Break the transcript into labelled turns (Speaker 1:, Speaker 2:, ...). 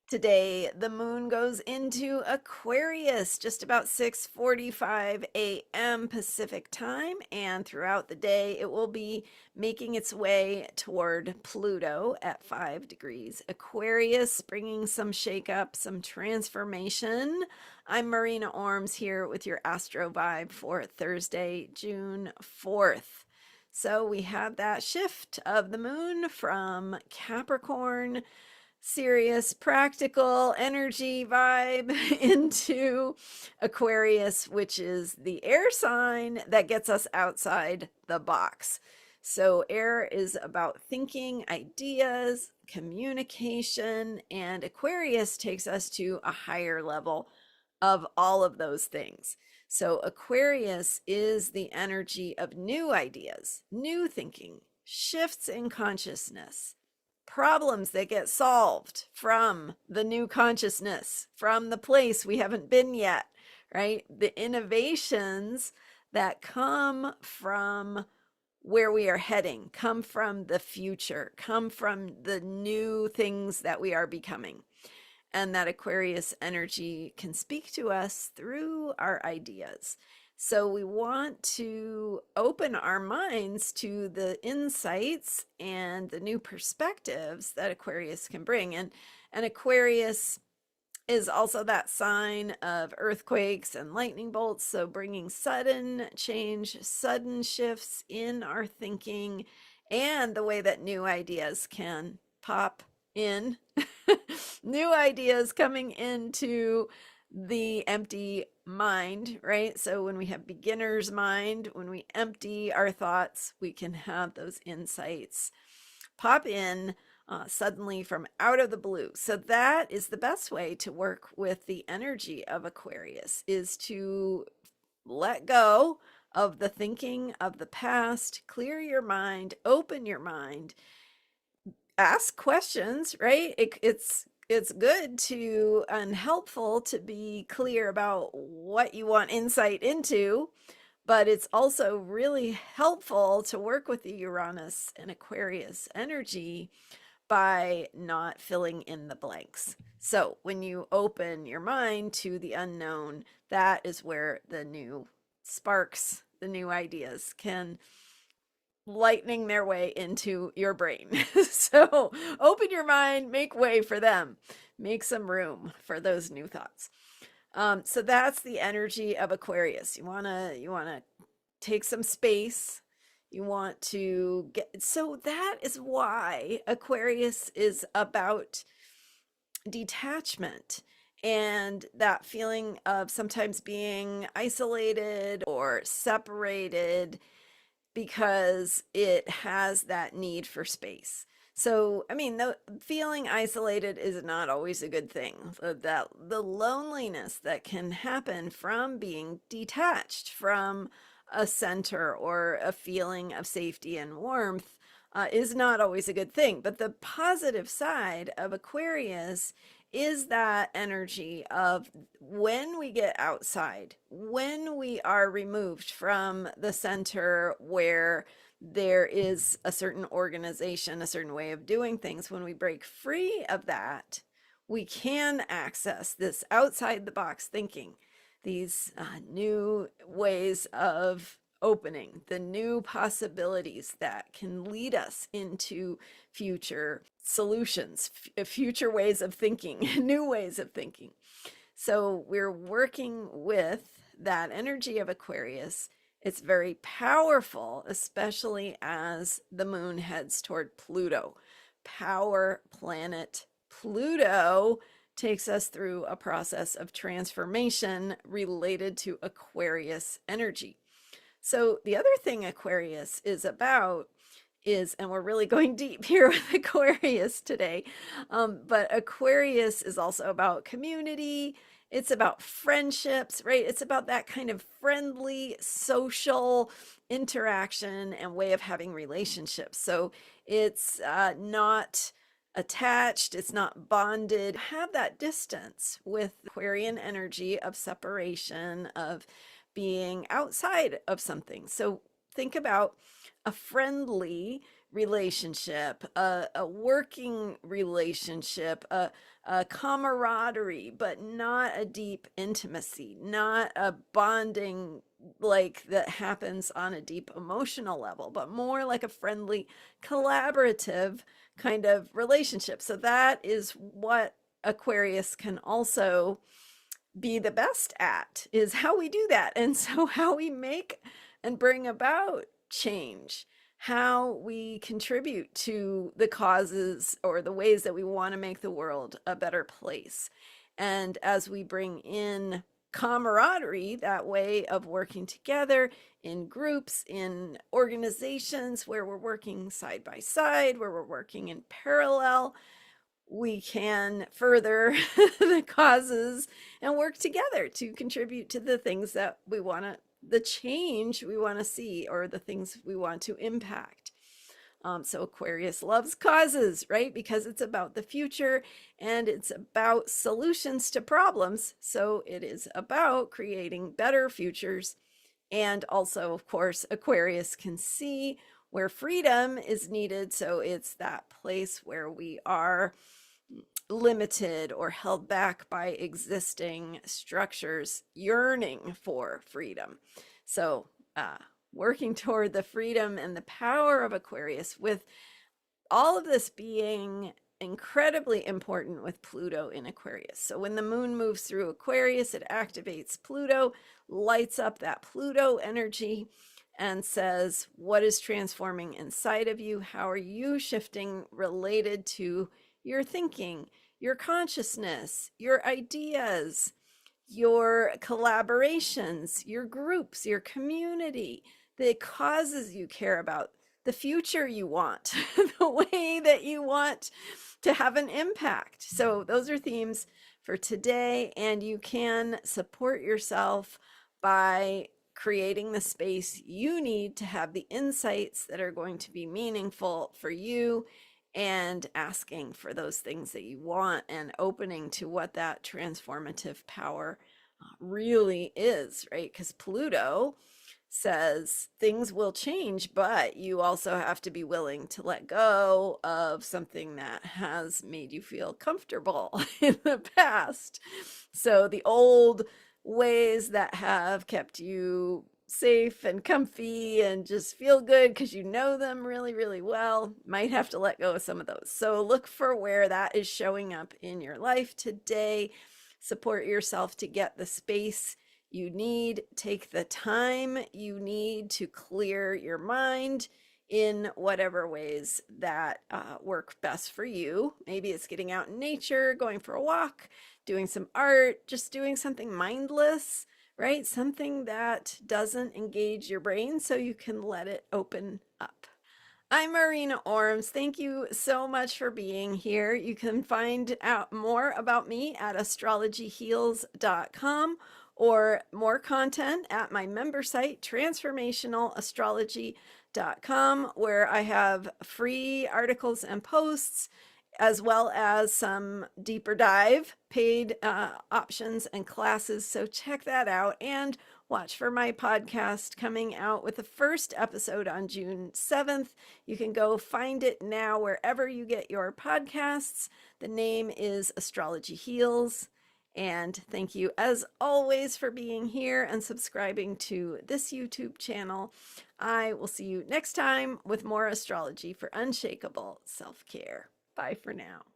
Speaker 1: Today, the moon goes into Aquarius just about 6:45 a.m. Pacific time, and throughout the day, it will be making its way toward Pluto at 5 degrees Aquarius, bringing some shakeup, some transformation. I'm Marina Orms here with your Astro Vibe for Thursday, June 4th. So we have that shift of the moon from Capricorn, serious, practical energy vibe into Aquarius, which is the air sign that gets us outside the box. So, air is about thinking, ideas, communication, and Aquarius takes us to a higher level of all of those things. So, Aquarius is the energy of new ideas, new thinking, shifts in consciousness, problems that get solved from the new consciousness, from the place we haven't been yet, right? The innovations that come from where we are heading, come from the future, come from the new things that we are becoming. And that Aquarius energy can speak to us through our ideas. So we want to open our minds to the insights and the new perspectives that Aquarius can bring. And Aquarius is also that sign of earthquakes and lightning bolts. So bringing sudden change, sudden shifts in our thinking and the way that new ideas can pop in. New ideas coming into the empty mind, right? So when we have beginner's mind, when we empty our thoughts, we can have those insights pop in suddenly from out of the blue. So that is the best way to work with the energy of Aquarius, is to let go of the thinking of the past, clear your mind, open your mind, ask questions, right? It's good to and helpful to be clear about what you want insight into, but it's also really helpful to work with the Uranus and Aquarius energy by not filling in the blanks. So when you open your mind to the unknown, that is where the new sparks, the new ideas can lightning their way into your brain. So open your mind, make way for them, make some room for those new thoughts. So that's the energy of Aquarius. You wanna take some space. You want to get, so that is why Aquarius is about detachment and that feeling of sometimes being isolated or separated, because it has that need for space. So, I mean, the feeling isolated is not always a good thing. That the loneliness that can happen from being detached from a center or a feeling of safety and warmth is not always a good thing. But the positive side of Aquarius is that energy of when we get outside, when we are removed from the center where there is a certain organization, a certain way of doing things, when we break free of that, we can access this outside the box thinking, these new ways of opening, the new possibilities that can lead us into future solutions, future ways of thinking, new ways of thinking. So we're working with that energy of Aquarius. It's very powerful, especially as the moon heads toward Pluto. Power planet Pluto takes us through a process of transformation related to Aquarius energy. So the other thing Aquarius is about is, and we're really going deep here with Aquarius today, but Aquarius is also about community. It's about friendships, right? It's about that kind of friendly social interaction and way of having relationships. So it's not attached, it's not bonded. Have that distance with Aquarian energy of separation, of being outside of something. So think about a friendly relationship, a working relationship, a a camaraderie, but not a deep intimacy, not a bonding like that happens on a deep emotional level, but more like a friendly, collaborative kind of relationship. So that is what Aquarius can also be the best at, is how we do that. And so how we make and bring about change, how we contribute to the causes or the ways that we want to make the world a better place. And as we bring in camaraderie, that way of working together in groups, in organizations where we're working side by side, where we're working in parallel, we can further the causes and work together to contribute to the things that we want to, the change we want to see, or the things we want to impact. So Aquarius loves causes, right? Because it's about the future and it's about solutions to problems. So it is about creating better futures. And also, of course, Aquarius can see where freedom is needed. So it's that place where we are limited or held back by existing structures, yearning for freedom. So working toward the freedom and the power of Aquarius, with all of this being incredibly important with Pluto in Aquarius. So when the moon moves through Aquarius, it activates Pluto, lights up that Pluto energy, and says, what is transforming inside of you? How are you shifting related to your thinking, your consciousness, your ideas, your collaborations, your groups, your community, the causes you care about, the future you want, the way that you want to have an impact. So those are themes for today, and you can support yourself by creating the space you need to have the insights that are going to be meaningful for you, and asking for those things that you want and opening to what that transformative power really is, right? Because Pluto says things will change, but you also have to be willing to let go of something that has made you feel comfortable in the past. So the old ways that have kept you safe and comfy and just feel good because you know them really, really well, might have to let go of some of those. So look for where that is showing up in your life today. Support yourself to get the space you need. Take the time you need to clear your mind in whatever ways that work best for you. Maybe it's getting out in nature, going for a walk, doing some art, just doing something mindless, right? Something that doesn't engage your brain so you can let it open up. I'm Marina Orms. Thank you so much for being here. You can find out more about me at astrologyheals.com, or more content at my member site, transformationalastrology.com, where I have free articles and posts, as well as some deeper dive paid options and classes. So check that out, and watch for my podcast coming out with the first episode on June 7th. You can go find it now wherever you get your podcasts. The name is Astrology Heals. And thank you, as always, for being here and subscribing to this YouTube channel. I will see you next time with more astrology for unshakable self-care. Bye for now.